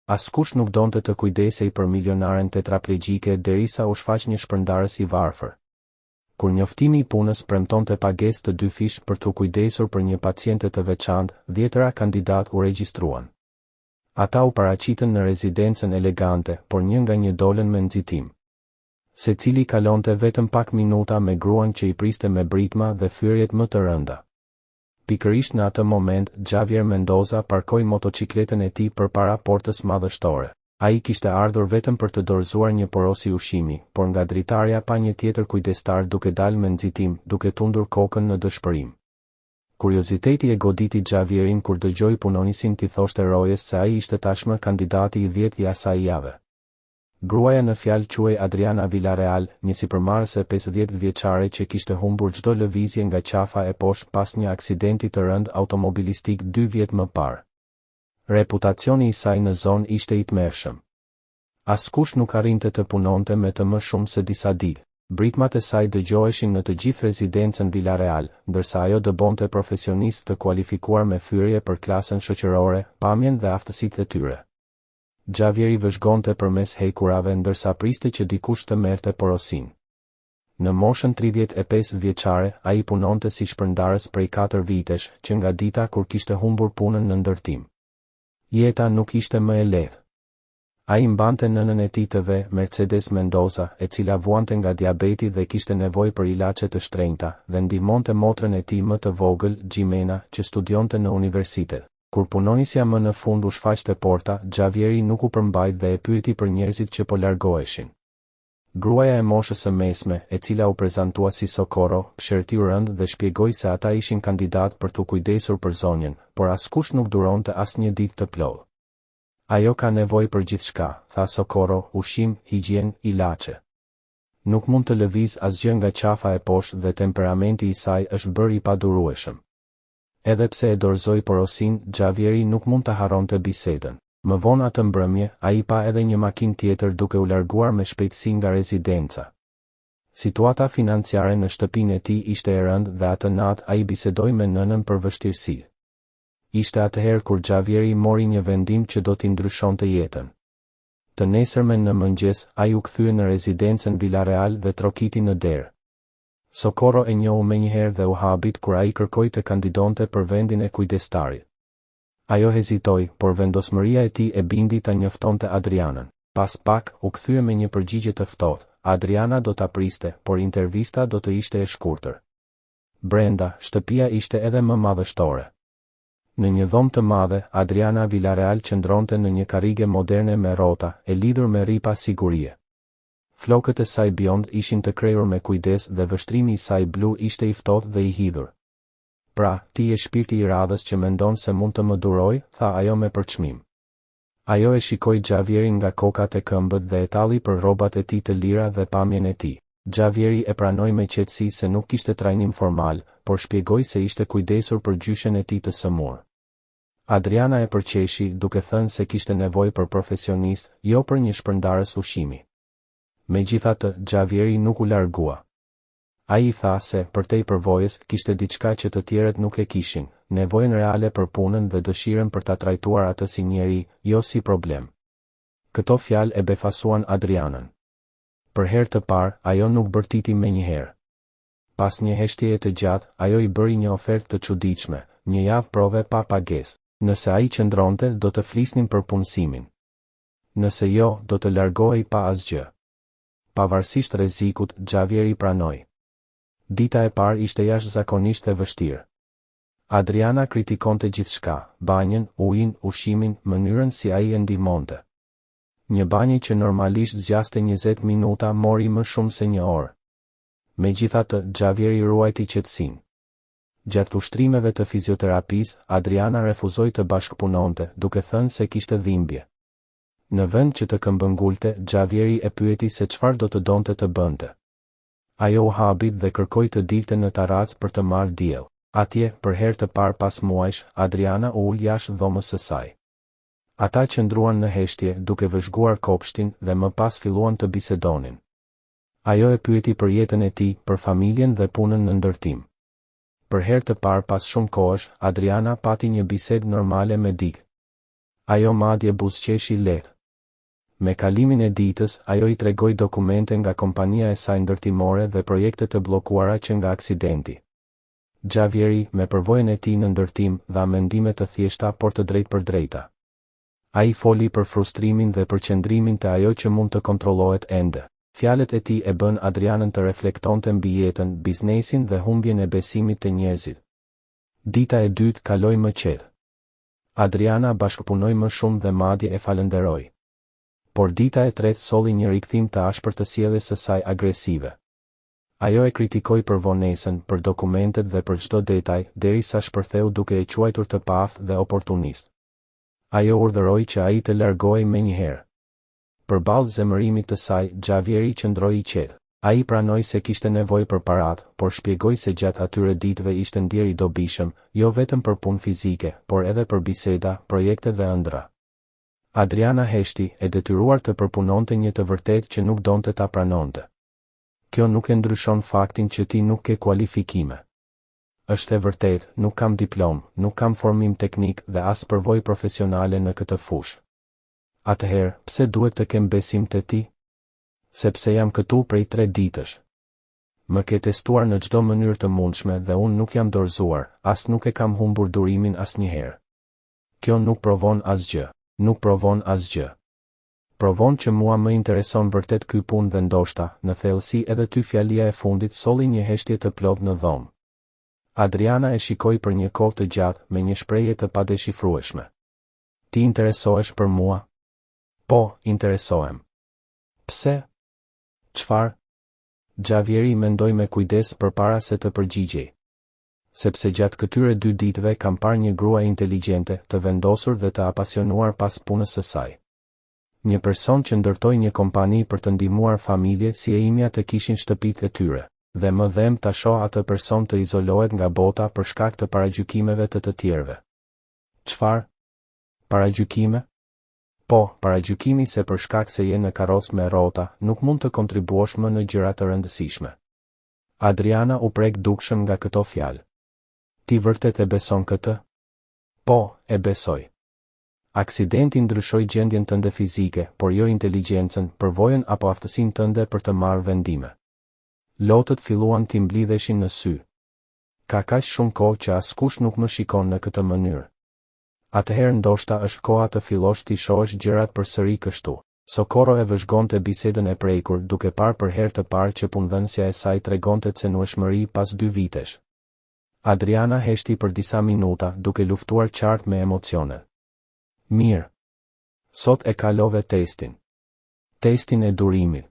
Askush nuk donte të kujdesej për milionaren tetraplegjike derisa u shfaq një shpërndarës i varfër. Kur njoftimi i punës premtonte pagesë të 2 fish për të kujdesur për një paciente të veçantë, 10 kandidat u regjistruan. Ata u paraqitën në rezidencën elegante, por një nga një dolën me nxitim. Secili kalonte vetëm pak minuta me gruan që i priste me britma dhe fyrjet më të rënda. Pikërisht në atë moment, Javier Mendoza parkoi motocikletën e tij përpara portës madhështore. Ai kishte ardhur vetëm për të dorëzuar një porosi ushqimi, por nga dritarja pa një tjetër kujdestar duke dalë me nxitim, duke tundur kokën në dëshpërim. Kurioziteti e goditi Javierin kur dëgjoi punonisin t'i thoshte rojes se ai ishte tashmë kandidati i 10 i asaj jave. Gruaja në fjalë quhej Adriana Villarreal, një sipërmarrëse 50 vjeçare që kishte humbur çdo lëvizje nga qafa e poshtë pas një aksidenti të rënd automobilistik 2 vjet më parë. Reputacioni i saj në zonë ishte i tmerrshëm. Askush nuk arrinte të punonte me të më shumë se disa ditë. Britmat e saj dëgjoheshin në të gjithë rezidencën Villarreal, ndërsa ajo dëbonte profesionistë të kualifikuar me fyrje për klasën shoqërore, pamjen dhe aftësitë e tyre. Javieri vëzhgonte përmes hekurave ndërsa priste që dikush të merrte porosin. Në moshën 35 vjeçare, ai punonte si shpërndarës prej 4 vitesh, që nga dita kur kishte humbur punën në ndërtim. Jeta nuk ishte më e lehtë. Ai mbante nënën e tij të ve, Mercedes Mendoza, e cila vuante nga diabeti dhe kishte nevojë për ilaçe të shtrenjta, dhe ndihmonte motrën e tij më të vogël, Jimena, që studionte në universitet. Kur punonisja më në fund u shfaqte porta, Javieri nuk u përmbajt dhe e pyeti për njerëzit që po largoheshin. Gruaja e moshës së mesme, e cila u prezantua si Socorro, pshërtiu rënd dhe shpjegoi se ata ishin kandidat për të kujdesur për zonjën, por askush nuk duronte asnjë ditë të plotë. Ajo ka nevojë për gjithçka, tha Socorro, ushqim, higjien, ilaçe. Nuk mund të lëviz asgjë nga qafa e poshtë dhe temperamenti i saj është bërë i padurueshëm. Edhe pse e dorëzoi porosin, Javieri nuk mund të harronte bisedën. Më vonë atë mbrëmje, ai pa edhe një makinë tjetër duke u larguar me shpejtësi nga rezidenca. Situata financiare në shtëpinë e tij ishte e rëndë dhe atë natë ai bisedoi me nënën për vështirësi. Ishte atëherë kur Javieri mori një vendim që do t'i ndryshonte jetën. Të nesërmen në mëngjes, ai u kthye në rezidencën Villarreal dhe trokiti në derë. Socorro e njohu menjëherë dhe u habit kur ai kërkoi të kandidonte për vendin e kujdestarit. Ajo hezitoi, por vendosmëria e tij e bindi ta njoftonte Adrianën. Pas pak, u kthye me një përgjigje të ftohtë. Adriana do ta priste, por intervista do të ishte e shkurtër. Brenda, shtëpia ishte edhe më madhështore. Në një dhomë të madhe, Adriana Villarreal qëndronte në një karrige moderne me rrota, e lidhur me ripa sigurie. Flokët e saj bjond ishin të krejur me kujdes dhe vështrimi i saj blu ishte i ftohtë dhe i hidhur. Pra, ti je shpirti i radhës që mendon se mund të më duroj, tha ajo me përçmim. Ajo e shikoi Javierin nga kokat e këmbët dhe e talli për rrobat e tij të lira dhe pamjen e tij. Javieri e pranoi me qetësi se nuk kishte trajnim formal, por shpjegoi se ishte kujdesur për gjyshen e tij të sëmurë. Adriana e përqeshi, duke thënë se kishte nevojë për profesionist, jo për një shpërndarës ushqimi. Megjithatë, Javieri nuk u largua. Ai i tha se, për te i përvojës, kishte diçka që të tjerët nuk e kishin, nevojën reale për punën dhe dëshirën për ta trajtuar atë si njeri, jo si problem. Këto fjalë e befasuan Adrianën. Për herë të parë, ajo nuk bërtiti menjëherë. Pas një heshtjeje të gjatë, ajo i bëri një ofertë të çuditshme, një javë prove pa pagesë. Nëse ai qëndronte, do të flisnin për punësimin. Nëse jo, do të largohej pa asgjë. Pavarësisht rrezikut, Javieri pranoi. Dita e parë ishte jashtëzakonisht e vështirë. Adriana kritikonte gjithçka, banjën, ujin, ushqimin, mënyrën si ai e ndihmonte. Një banjë që normalisht zgjaste 20 minuta mori më shumë se një orë. Megjithatë, Javieri ruajti qetësinë. Gjatë ushtrimeve të fizioterapisë, Adriana refuzoi të bashkëpunonte, duke thënë se kishte dhimbje. Në vend që të këmbëngulte, Javieri e pyeti se çfarë do të donte të bënte. Ajo u habit dhe kërkoi të dilte në tarac për të marrë diell. Atje, për herë të parë pas muajsh, Adriana u ul jashtë dhomës së saj. Ata qëndruan në heshtje, duke vëzhguar kopshtin dhe më pas filluan të bisedonin. Ajo e pyeti për jetën e tij, për familjen dhe punën në ndërtim. Për herë të parë pas shumë kohësh, Adriana pati një bisedë normale me Dick. Ajo madje buzëqeshi lehtë. Me kalimin e ditës, ajo I tregoi dokumente nga kompania e saj ndërtimore dhe projekte të bllokuara që nga aksidenti. Xavieri, me përvojën e tij në ndërtim, dha mendime të thjeshta por të drejtpërdrejta. Ai foli për frustrimin dhe për qëndrimin të ajo që mund të kontrollohet ende. Fjalët e tij e bën Adrianën të reflektonte mbi jetën, biznesin dhe humbjen e besimit të njerëzit. Dita e dytë kaloi më qetë. Adriana bashkëpunoi më shumë dhe madje e falenderoi. Por dita e tretë solli një rikthim të ashpër të sjelljes së saj agresive. Ajo e kritikoi për vonesën, për dokumentet dhe për çdo detaj, derisa shpërtheu duke e quajtur të paaftë dhe oportunist. Ajo urdhëroi që ai të largohej menjëherë. Përballë zemërimit të saj, Xavieri qëndroi I qetë. Ai pranoi se kishte nevojë për paratë, por shpjegoi se gjatë atyre ditëve ishte ndier I dobishëm, jo vetëm për punë fizike, por edhe për biseda, projekte dhe ëndra. Adriana heshti, e detyruar të përpunonte një të vërtetë që nuk donte ta pranonte. Kjo nuk e ndryshon faktin që ti nuk ke kualifikime. Është e vërtetë, nuk kam diplom, nuk kam formim teknik dhe as përvojë profesionale në këtë fushë. Atëherë, pse duhet të kem besim te ti? Sepse jam këtu prej 3 ditësh. Më ke testuar në çdo mënyrë të mundshme dhe unë nuk jam dorëzuar, as nuk e kam humbur durimin asnjëherë. Kjo nuk provon asgjë. Nuk provon asgjë. Provon që mua më intereson vërtet ky punë dhe ndoshta, në thellësi edhe ty fjalia e fundit solli një heshtje të plotë në dhomë. Adriana e shikoi për një kohë të gjatë me një shprehje të padeshifrueshme. Ti interesohesh për mua? Po, interesohem. Pse? Çfarë? Xavieri mendoi me kujdes përpara se të përgjigjej. Sepse gjatë këtyre 2 ditëve kam parë një grua inteligjente, të vendosur dhe të apasionuar pas punës së saj. Një person që ndërtoi një kompani për të ndihmuar familje si e imja të kishin shtëpitë e tyre, dhe më dhem ta shoh atë person të izolohet nga bota për shkak të paragjykimeve të tjerëve. Çfarë? Paragjykime? Po, paragjykimi se për shkak se je në karrocë me rrota, nuk mund të kontribuosh më në gjëra të rëndësishme. Adriana u prek dukshëm nga këto fjalë. Ti vërtet e beson këtë? Po, e besoj. Aksidenti ndryshoi gjendjen tënde fizike, por jo inteligjencën, përvojën apo aftësinë tënde për të marrë vendime. Lotët filluan t'i mblidheshin në sy. Ka kaq shumë kohë që askush nuk më shikon në këtë mënyrë. Atëherë ndoshta është koha të fillosh t'i shohësh gjërat përsëri kështu. Socorro e vëzhgonte bisedën e prekur, duke parë për herë të parë që punëdhënësja e saj tregonte cenueshmëri pas 2 vitesh. Adriana heshti për disa minuta, duke luftuar qartë me emocionet. Mirë. Sot e kalove testin. Testin e durimit.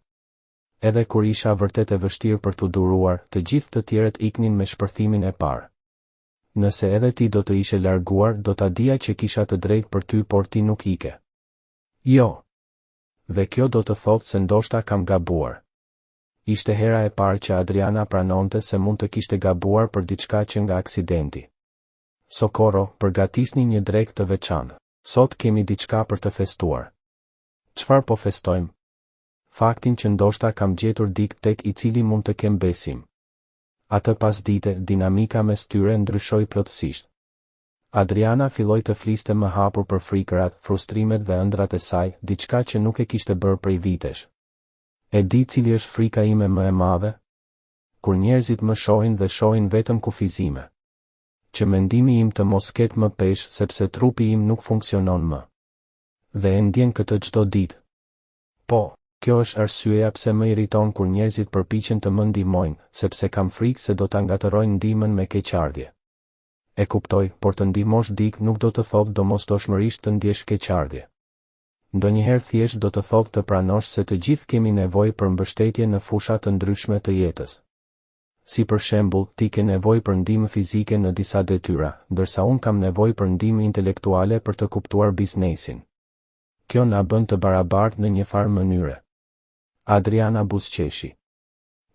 Edhe kur isha vërtet e vështirë për t'u duruar, të gjithë të tjerët iknin me shpërthimin e parë. Nëse edhe ti do të ishe larguar, do ta dija që kisha të drejtë për ty, por ti nuk ike. Jo. Dhe kjo do të thotë se ndoshta kam gabuar. Ishte hera e parë që Adriana pranonte se mund të kishte gabuar për diçka që nga aksidenti. Socorro, përgatisni një drekë të veçantë. Sot kemi diçka për të festuar. Çfarë po festojmë? Faktin që ndoshta kam gjetur dikë tek I cili mund të kem besim. Atë pasdite, dinamika mes tyre ndryshoi plotësisht. Adriana filloi të fliste më hapur për frikërat, frustrimet dhe ëndrat e saj, diçka që nuk e kishte bërë prej vitesh. E di cili është frika ime më e madhe? Kur njerëzit më shohin dhe shohin vetëm kufizime. Që mendimi im të mos ketë më peshë sepse trupi im nuk funksionon më. Dhe e ndjen këtë çdo ditë. Po, kjo është arsyeja pse më irriton kur njerëzit përpiqen të më ndihmojnë, sepse kam frikë se do ta ngatërrojnë ndihmën me keqardhje. E kuptoj, por të ndihmosh dikë nuk do të thotë domosdoshmërisht të ndjesh keqardhje. Ndonjëherë thjesht do të thotë të pranosh se të gjithë kemi nevojë për mbështetje në fusha të ndryshme të jetës. Si për shembull, ti ke nevojë për ndihmë fizike në disa detyra, ndërsa unë kam nevojë për ndihmë intelektuale për të kuptuar biznesin. Kjo na bën të barabartë në një farë mënyre. Adriana buzëqeshi.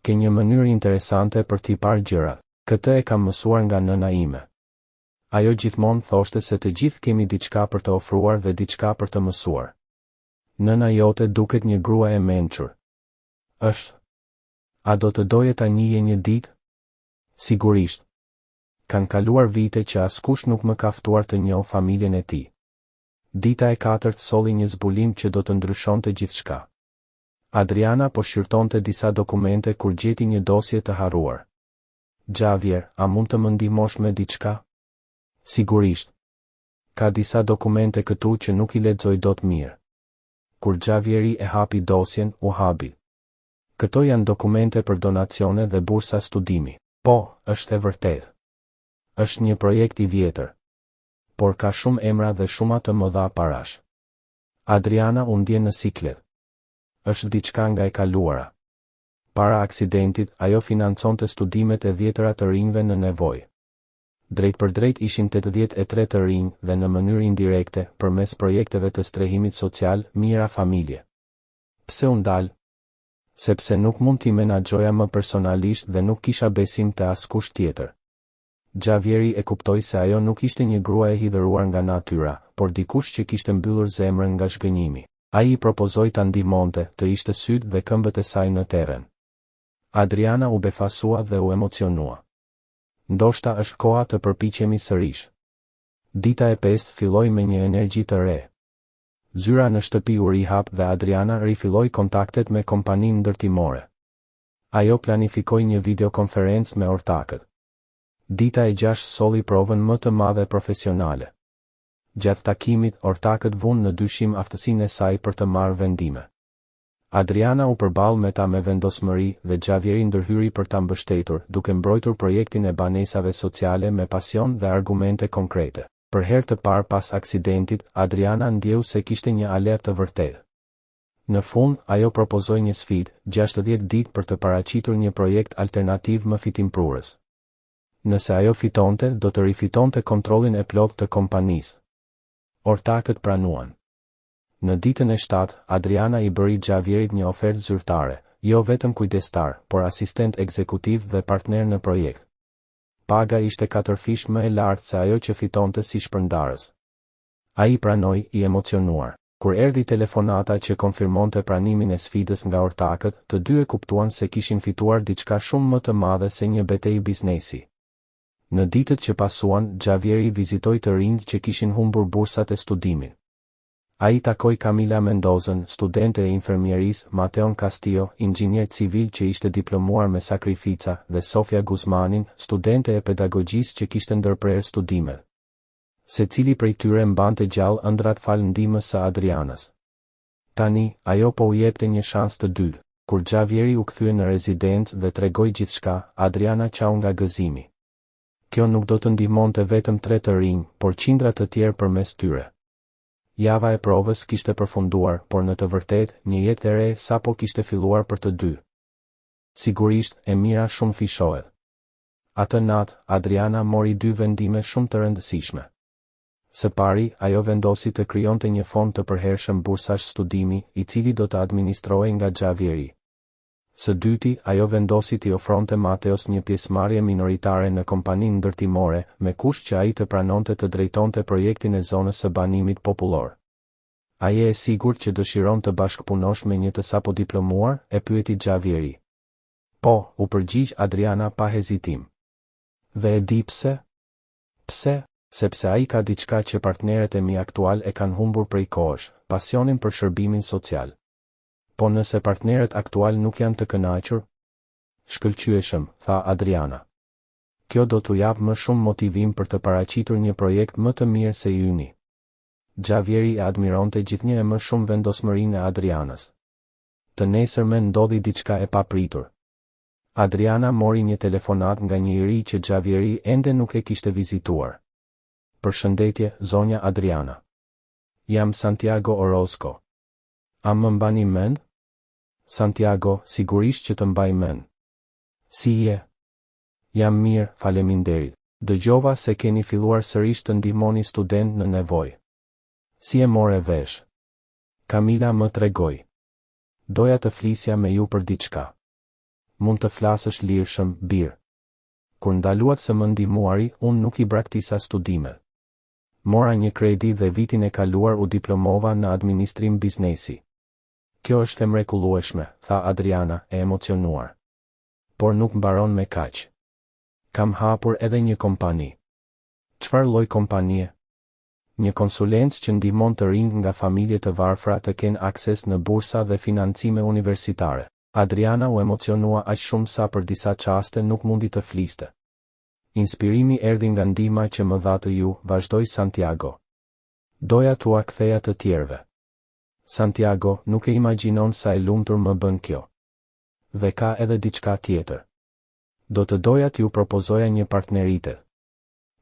Ke një mënyrë interesante për t'i parë gjërat. Këtë e kam mësuar nga nëna ime. Ajo gjithmonë thoshte se të gjithë kemi diçka për të ofruar dhe diçka për të mësuar. Nëna jote duket një grua e mençur. Është. A do të doje ta njihje një ditë? Sigurisht. Kanë kaluar vite që askush nuk më ka ftuar të njoh familjen e tij. Dita e 4 solli një zbulim që do të ndryshonte gjithçka. Adriana po shqyrtonte disa dokumente kur gjeti një dosje të harruar. Xavier, a mund të më ndihmosh me diçka? Sigurisht. Ka disa dokumente këtu që nuk i lexoj dot mirë. Kur Xavieri e hapi dosjen, u habi. Këto janë dokumente për donacione dhe bursa studimi. Po, është e vërtetë. Është një projekt i vjetër. Por ka shumë emra dhe shumë të mëdha parash. Adriana u ndje në siklet. Është diçka nga e kaluara. Para aksidentit, ajo financonte studimet e 10 të rinjve në nevojë. Drejt për drejt ishin 83 të rinj dhe në mënyrë indirekte, përmes projekteve të strehimit social, mira familje. Pse u ndal? Sepse nuk mund t'i menaxhoja më personalisht dhe nuk kisha besim te askush tjetër. Xavieri e kuptoi se ajo nuk ishte një grua e hidhëruar nga natyra, por dikush që kishte mbyllur zemrën nga zhgënjimi. Ai i propozoi ta ndihmonte, të ishte syt dhe këmbët e saj në terren. Adriana u befasua dhe u emocionua. Ndoshta është koha të përpiqemi sërish. Dita e 5 filloi me një energji të re. Zyra në shtëpi u rihap dhe Adriana rifilloi kontaktet me kompaninë ndërtimore. Ajo planifikoi një videokonferencë me ortakët. Dita e 6 solli provën më të madhe profesionale. Gjatë takimit, ortakët vunë në dyshim aftësinë e saj për të marrë vendime. Adriana u përball me ta me vendosmëri dhe Xavieri ndërhyri për ta mbështetur, duke mbrojtur projektin e banesave sociale me pasion dhe argumente konkrete. Për herë të parë pas aksidentit, Adriana ndjeu se kishte një aleat të vërtetë. Në fund, ajo propozoi një sfidë, 60 ditë për të paraqitur një projekt alternativ më fitimprurës. Nëse ajo fitonte, do të rifitonte kontrollin e plotë të kompanisë. Ortakët pranuan. Në ditën e 7, Adriana i bëri Xavierit një ofertë zyrtare, jo vetëm kujdestar, por asistent ekzekutiv dhe partner në projekt. Paga ishte 4 fish më e lartë se ajo që fitonte si shpërndarës. Ai pranoi i emocionuar. Kur erdhi telefonata që konfirmonte pranimin e sfidës nga ortakët, të dy e kuptuan se kishin fituar diçka shumë më të madhe se një betejë biznesi. Në ditët që pasuan, Xavieri vizitoi të rinjt që kishin humbur bursat e studimit. Ai takoi Camila Mendozën, studente e infermierisë, Mateon Castillo, inxhinier civil që ishte diplomuar me sakrifica, dhe Sofia Guzmanin, studente e pedagogjisë që kishte ndërprerë studimet. Secili prej tyre mbante gjallë ëndrat fal ndihmës së Adrianës. Tani, ajo po u jepte një shans të dytë. Kur Xavieri u kthye në rezidencë dhe tregoi gjithçka, Adriana qau nga gëzimi. Kjo nuk do të ndihmonte vetëm 3 të rinj, por qindra të tjerë përmes tyre. Java e provës kishte përfunduar, por në të vërtetë, një jetë e re sapo kishte filluar për të dy. Sigurisht, e mira shumë fishohet. Atë natë, Adriana mori 2 vendime shumë të rëndësishme. Së pari, ajo vendosi të krijonte një fond të përhershëm bursash studimi, i cili do të administrohej nga Xavieri. Së dyti, ajo vendosi t'i ofronte Mateos një pjesëmarrje minoritare në kompaninë ndërtimore, me kusht që ai të pranonte të drejtonte projektin e zonës së banimit popullor. A je e sigurt që dëshiron të bashkëpunosh me një të sapo diplomuar? E pyeti Xavieri. Po, u përgjigj Adriana pa hezitim. Dhe e di pse? Pse? Sepse ai ka diçka që partnerët e mi aktual e kanë humbur prej kohësh, pasionin për shërbimin social. Po nëse partnerët aktual nuk janë të kënaqur? Shkëlqyeshëm, tha Adriana. Kjo do t'u jap më shumë motivim për të paraqitur një projekt më të mirë se yni. Xavieri e admironte gjithnjë e më shumë vendosmërinë e Adrianës. Të nesërmen ndodhi diçka e papritur. Adriana mori një telefonat nga një iri që Xavieri ende nuk e kishte vizituar. Përshëndetje, zonja Adriana. Jam Santiago Orozco. A më mbani mend? Santiago, sigurisht që të mbaj mend. Si je? Jam mirë, faleminderit. Dëgjova se keni filluar sërish të ndihmoni student në nevojë. Si e more vesh? Camila më tregoi. Doja të flisja me ju për diçka. Mund të flasësh lirshëm, bir. Kur ndaluat së më ndihmuari, unë nuk i braktisa studimet. Mora një kredi dhe vitin e kaluar u diplomova në administrim biznesi. Kjo është e mrekullueshme, tha Adriana, e emocionuar. Por nuk mbaron me kaq. Kam hapur edhe një kompani. Çfarë lloj kompanie? Një konsulencë që ndihmon të rinj nga familje të varfra të kenë akses në bursa dhe financime universitare. Adriana u emocionua aq shumë sa për disa çaste nuk mundi të fliste. Inspirimi erdhi nga ndihma që më dha të ju, vazhdoi Santiago. Doja t'ua ktheja të tjerëve. Santiago nuk e imagjinon sa e lumtur më bën kjo. Dhe ka edhe diçka tjetër. Do të doja t'ju propozoja një partneritet.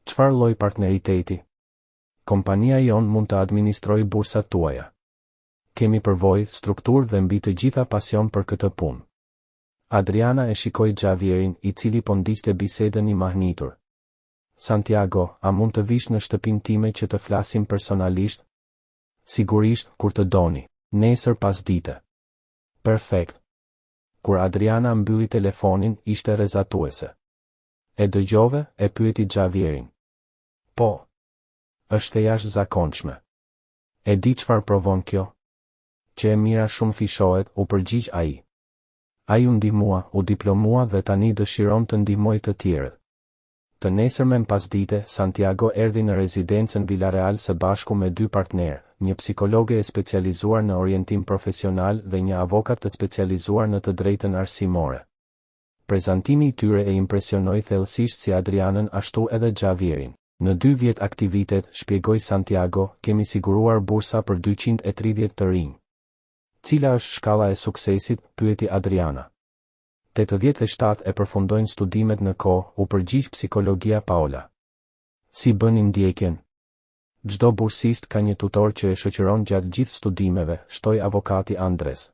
Çfarë lloj partneriteti? Kompania jon mund të administrojë bursat tuaja. Kemi përvojë, strukturë dhe mbi të gjitha pasion për këtë punë. Adriana e shikoi Xhavierin, i cili po ndiqte bisedën i mahnitur. Santiago, a mund të vish në shtëpinë time që të flasim personalisht? Sigurisht, kur të doni. Nesër pasdite. Perfekt. Kur Adriana mbylli telefonin, ishte rrezatuese. E dëgjove? E pyeti Xhavierin. Po. Është e jashtëzakonshme. E di çfarë provon kjo? Që e mira shumë fishohet, u përgjigj ai. Ai u ndihmua, u diplomua dhe tani dëshiron të ndihmojë të tjerët. Të nesërmen pasdite, Santiago erdhi në rezidencën Villarreal së bashku me 2 partnerë, një psikologe e specializuar në orientim profesional dhe një avokat të specializuar në të drejtën arsimore. Prezantimi i tyre e impresionoi thellësisht si Adrianën ashtu edhe Xhavierin. Në 2 vjet aktivitet, shpjegoi Santiago, kemi siguruar bursa për 230 të rinj. Cila është shkalla e suksesit? Pyeti Adriana. 87 e përfundojnë studimet në kohë, u përgjigj psikologia Paola. Si bëni ndjekjen? Çdo bursist ka një tutor që e shoqëron gjatë gjithë studimeve, shtoi avokati Andres.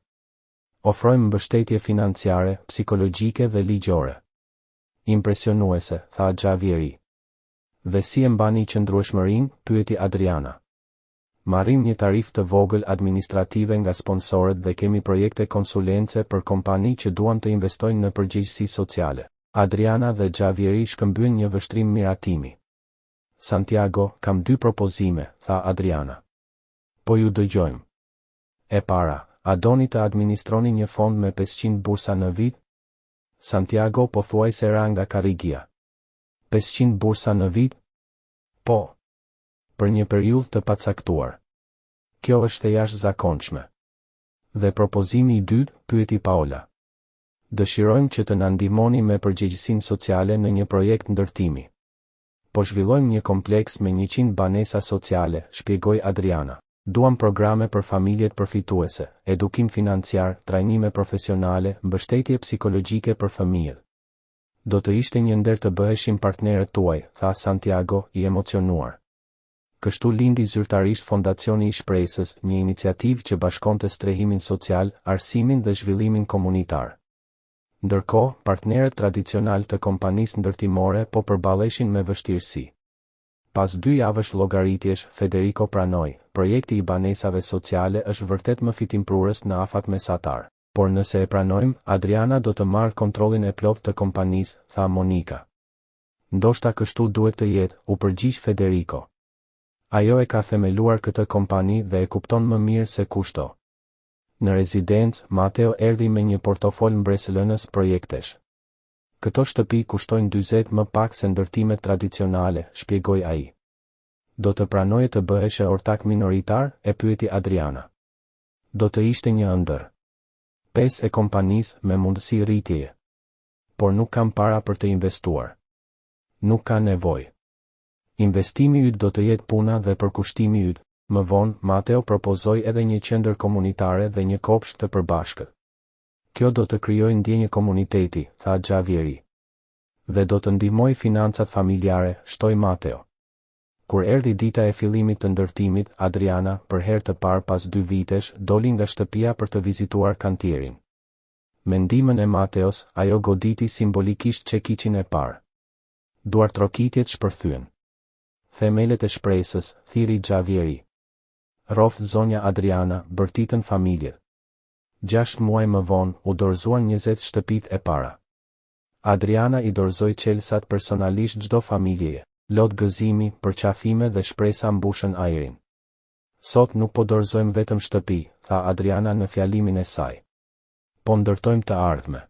Ofrojmë mbështetje financiare, psikologjike dhe ligjore. Impresionuese, tha Xhavieri. Dhe si e mbani qëndrueshmërinë? Pyeti Adriana. Marrim një tarifë të vogël administrative nga sponsorët dhe kemi projekte konsulence për kompani që duan të investojnë në përgjegjësi sociale. Adriana dhe Xhavieri shkëmbyen një vështrim miratimi. Santiago, kam 2 propozime, tha Adriana. Po ju dëgjojmë. E para, a doni të administroni një fond me 500 bursa në vit? Santiago pothuajse ra nga karrigia. 500 bursa në vit? Po. Për një periudhë të pacaktuar. Kjo është e jashtëzakonshme. Dhe propozimi i dytë? Pyeti Paola. Dëshirojmë që të na ndihmoni me përgjegjësinë sociale në një projekt ndërtimi. Po zhvillojmë një kompleks me 100 banesa sociale, shpjegoi Adriana. Duam programe për familjet përfituese, edukim financiar, trajnime profesionale, mbështetje psikologjike për fëmijët. Do të ishte një nder të bëheshim partnerët tuaj, tha Santiago, i emocionuar. Kështu lindi zyrtarisht Fondacioni i Shpresës, një iniciativë që bashkonte strehimin social, arsimin dhe zhvillimin komunitar. Ndërkohë, partnerët tradicional të kompanisë ndërtimore po përballeshin me vështirësi. Pas 2 javësh llogaritjesh, Federico pranoi, projekti i banesave sociale është vërtet më fitimprurës në afat mesatar. Por nëse e pranojmë, Adriana do të marrë kontrollin e plot të kompanisë, tha Monika. Ndoshta kështu duhet të jetë, u përgjigj Federico. Ajo e ka themeluar këtë kompani dhe e kupton më mirë se kushto. Në rezidencë, Mateo erdhi me një portofol mbresëlënës projektesh. Këto shtëpi kushtojnë 40 më pak se ndërtimet tradicionale, shpjegoi ai. Do të pranoje të bëheshe ortak minoritar? E pyeti Adriana. Do të ishte një ëndër. 5 e kompanisë me mundësi rritjeje. Por nuk kam para për të investuar. Nuk ka nevojë. Investimi yt do të jetë puna dhe përkushtimi yt. Më vonë, Mateo propozoi edhe një qendër komunitare dhe një kopsht të përbashkët. Kjo do të krijojë ndjenjë komuniteti, tha Xhavieri. Dhe do të ndihmojë financat familjare, shtoi Mateo. Kur erdhi dita e fillimit të ndërtimit, Adriana, për herë të parë pas 2 vitesh, doli nga shtëpia për të vizituar kantierin. Me ndihmën e Mateos, ajo goditi simbolikisht çekiçin e parë. Duartrokitjet shpërthyen. Themelet e shpresës, thiri Xhavieri. Rroft zonja Adriana, bërtitën familjet. 6 muaj më vonë, u dorëzuan 20 shtëpit e para. Adriana i dorëzoi çelsat personalisht çdo familjeje. Lot gëzimi, përqafime dhe shpresa mbushën ajrin. Sot nuk po dorëzojmë vetëm shtëpi, tha Adriana në fjalimin e saj. Po ndërtojmë të ardhme.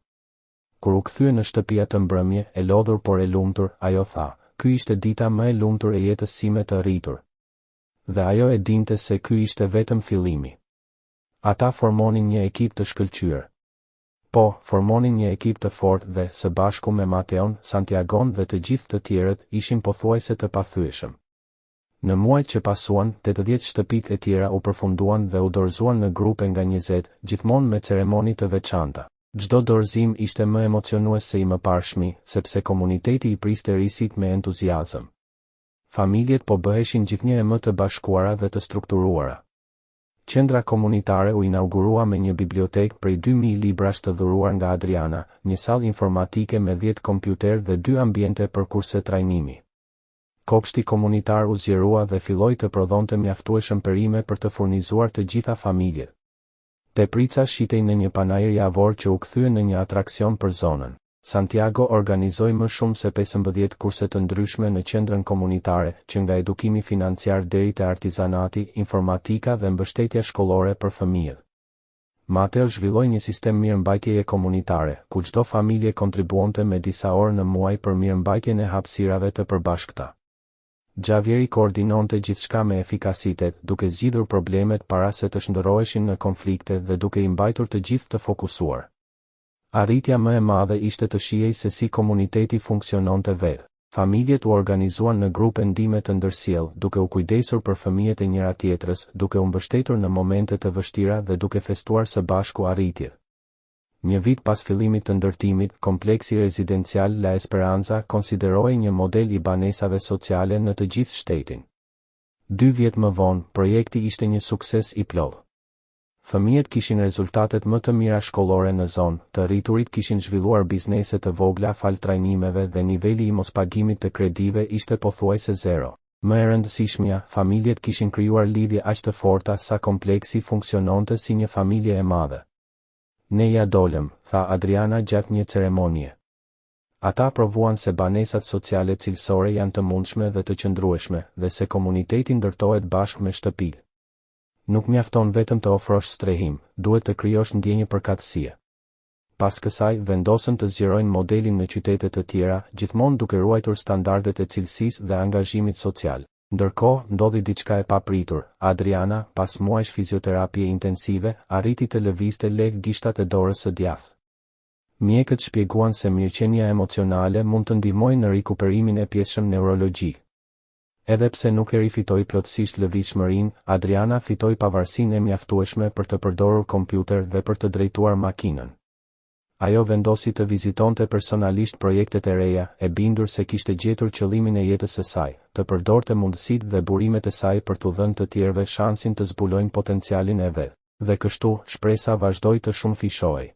Kur u kthye në shtëpia të mbrëmje, e lodhur por e lumtur, ajo tha, ky ishte dita më e lumtur e jetës sime të rritur. Dhe ajo e dinte se ky ishte vetëm fillimi. Ata formonin një ekip të shkëlqyer. Po, formonin një ekip të fortë dhe, së bashku me Mateon, Santiagon dhe të gjithë të tjerët, ishin pothuajse të pathyeshëm. Në muajt që pasuan, 80 shtëpitë e tjera u përfunduan dhe u dorëzuan në grupe nga 20, gjithmonë me ceremoni të veçanta. Çdo dorëzim ishte më emocionues se i mëparshmi, sepse komuniteti i priste risit me entuziazëm. Familjet po bëheshin gjithnjë më të bashkuara dhe të strukturuara. Qendra komunitare u inaugurua me një bibliotekë prej 2000 librash të dhuruar nga Adriana, një sallë informatike me 10 kompjuter dhe 2 ambiente për kurse trajnimi. Kopshti komunitar u zgjerua dhe filloi të prodhonte mjaftueshëm perime për të furnizuar të gjitha familjet. Teprica shitej në një panajër javor që u kthye në një atraksion për zonën. Santiago organizoi më shumë se 15 kurse të ndryshme në qendrën komunitare, që nga edukimi financiar deri te artizanati, informatika dhe mbështetja shkollore për fëmijët. Mateo zhvilloi një sistem mirëmbajtjeje komunitare, ku çdo familje kontribuonte me disa orë në muaj për mirëmbajtjen e hapësirave të përbashkëta. Xavieri koordinonte gjithçka me efikasitet, duke zgjidhur problemet para se të shndërroheshin në konflikte dhe duke i mbajtur të gjithë të fokusuar. Arritja më e madhe ishte të shihej se si komuniteti funksiononte vetë. Familjet u organizuan në grupe ndihme të ndërsjellë, duke u kujdesur për fëmijët e njëra tjetrës, duke u mbështetur në momente të vështira dhe duke festuar së bashku arritjet. Një vit pas fillimit të ndërtimit, kompleksi rezidencial La Esperanza konsiderohej një model i banesave sociale në të gjithë shtetin. 2 vjet më vonë, projekti ishte një sukses i plotë. Fëmijët kishin rezultatet më të mira shkollore në zonë, të rriturit kishin zhvilluar biznese të vogla fal trajnimeve dhe niveli i mospagimit të kredive ishte pothuajse zero. Më e rëndësishmja, familjet kishin krijuar lidhje aq të forta sa kompleksi funksiononte si një familje e madhe. Ne ja dolëm, tha Adriana gjatë një ceremonie. Ata provuan se banesat sociale cilësore janë të mundshme dhe të qëndrueshme, dhe se komuniteti ndërtohet bashkë me shtëpi. Nuk mjafton vetëm të ofrosh strehim, duhet të krijosh ndjenjë përkatësie. Pas kësaj, vendosën të zgjerojnë modelin në qytete të tjera, gjithmonë duke ruajtur standardet e cilësisë dhe angazhimit social. Ndërkohë, ndodhi diçka e papritur. Adriana, pas muajsh fizioterapie intensive, arriti të lëvizte lehtë gishtat e dorës së djathtë. Mjekët shpjeguan se mirëqenia emocionale mund të ndihmojë në rikuperimin e pjesëshëm neurologjik. Edhe pse nuk e rifitoi plotësisht lëvizshmërinë, Adriana fitoi pavarësinë e mjaftueshme për të përdorur kompjuter dhe për të drejtuar makinën. Ajo vendosi të vizitonte personalisht projektet e reja, e bindur se kishte gjetur qëllimin e jetës së saj, të përdorte mundësitë dhe burimet e saj për t'u dhënë të tjerëve shansin të zbulojnë potencialin e vet. Dhe kështu, shpresa vazhdoi të shumëfishohej.